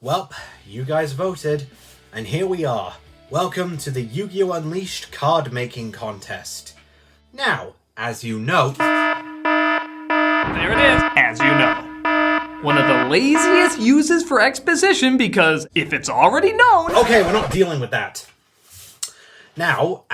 Well, you guys voted, and here we are. Welcome to the Yu-Gi-Oh! Unleashed card making contest. Now, as you know... There it is, as you know. One of the laziest uses for exposition because if it's already known... Okay, we're not dealing with that. Now,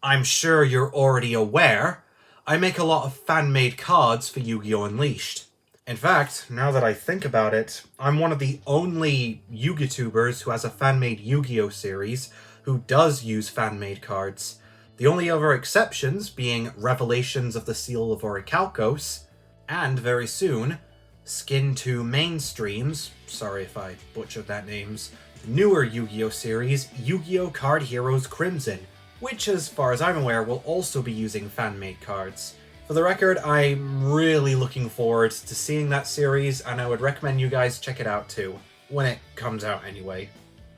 I'm sure you're already aware, I make a lot of fan-made cards for Yu-Gi-Oh! Unleashed. In fact, now that I think about it, I'm one of the only Yu-Gi-Tubers who has a fan-made Yu-Gi-Oh! Series who does use fan-made cards. The only other exceptions being Revelations of the Seal of Orichalcos, and very soon, Skin 2 Mainstream's, sorry if I butchered that name's, newer Yu-Gi-Oh! Series, Yu-Gi-Oh! Card Heroes Crimson, which as far as I'm aware will also be using fan-made cards. For the record, I'm really looking forward to seeing that series, and I would recommend you guys check it out too, when it comes out anyway.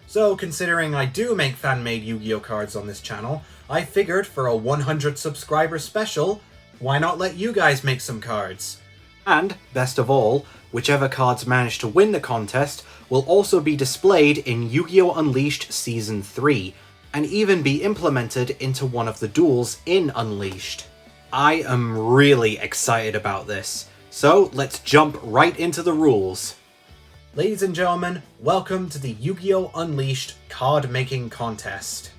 So, considering I do make fan-made Yu-Gi-Oh! Cards on this channel, I figured for a 100 subscriber special, why not let you guys make some cards? And, best of all, whichever cards manage to win the contest will also be displayed in Yu-Gi-Oh! Unleashed Season 3, and even be implemented into one of the duels in Unleashed. I am really excited about this, so let's jump right into the rules. Ladies and gentlemen, welcome to the Yu-Gi-Oh! Unleashed card making contest.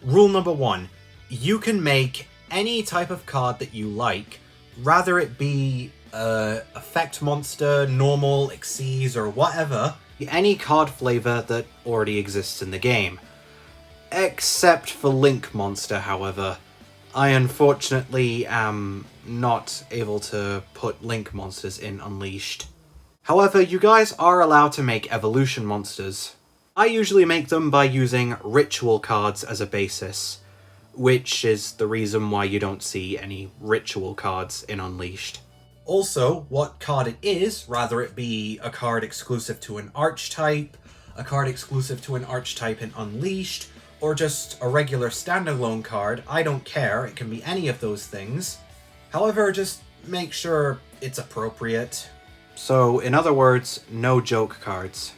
Rule number 1. You can make any type of card that you like, rather it be effect monster, normal, Xyz, or whatever, any card flavor that already exists in the game. Except for Link Monster, however. I unfortunately am not able to put Link monsters in Unleashed. However, you guys are allowed to make evolution monsters. I usually make them by using ritual cards as a basis, which is the reason why you don't see any ritual cards in Unleashed. Also, what card it is, rather it be a card exclusive to an archetype, a card exclusive to an archetype in Unleashed, or just a regular standalone card, I don't care, it can be any of those things. However, just make sure it's appropriate. So, in other words, no joke cards.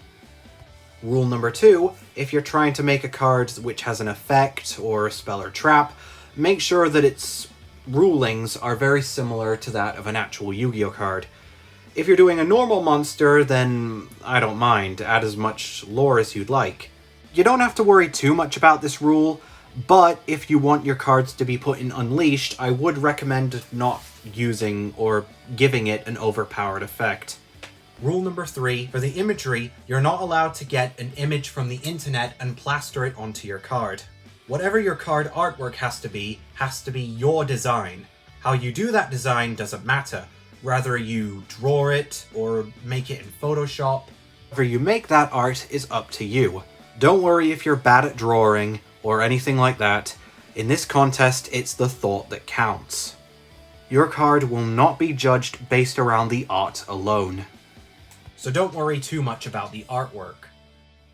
Rule number 2, if you're trying to make a card which has an effect or a spell or trap, make sure that its rulings are very similar to that of an actual Yu-Gi-Oh! Card. If you're doing a normal monster, then I don't mind, add as much lore as you'd like. You don't have to worry too much about this rule, but if you want your cards to be put in Unleashed, I would recommend not using or giving it an overpowered effect. Rule number 3, for the imagery, you're not allowed to get an image from the internet and plaster it onto your card. Whatever your card artwork has to be your design. How you do that design doesn't matter, whether you draw it or make it in Photoshop. Whatever you make that art is up to you. Don't worry if you're bad at drawing, or anything like that. In this contest, it's the thought that counts. Your card will not be judged based around the art alone. So don't worry too much about the artwork.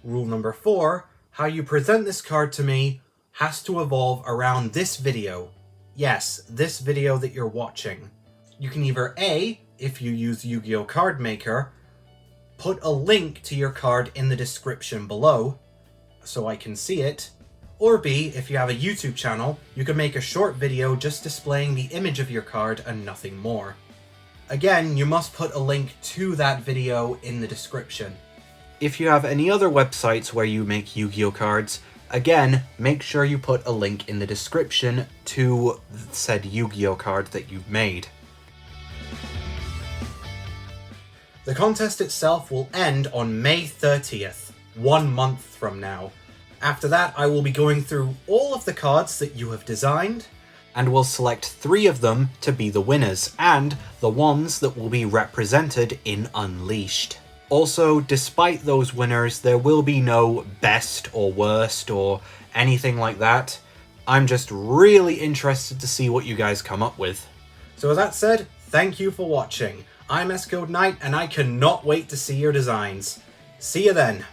Rule number 4, how you present this card to me has to evolve around this video. Yes, this video that you're watching. You can either A, if you use Yu-Gi-Oh! Card Maker, put a link to your card in the description below, so I can see it, or B, if you have a YouTube channel, you can make a short video just displaying the image of your card and nothing more. Again, you must put a link to that video in the description. If you have any other websites where you make Yu-Gi-Oh! Cards, again, make sure you put a link in the description to said Yu-Gi-Oh! Card that you've made. The contest itself will end on May 30th. 1 month from now. After that, I will be going through all of the cards that you have designed, and will select 3 of them to be the winners, and the ones that will be represented in Unleashed. Also, despite those winners, there will be no best or worst or anything like that. I'm just really interested to see what you guys come up with. So with that said, thank you for watching. I'm Skilled Knight, and I cannot wait to see your designs. See you then.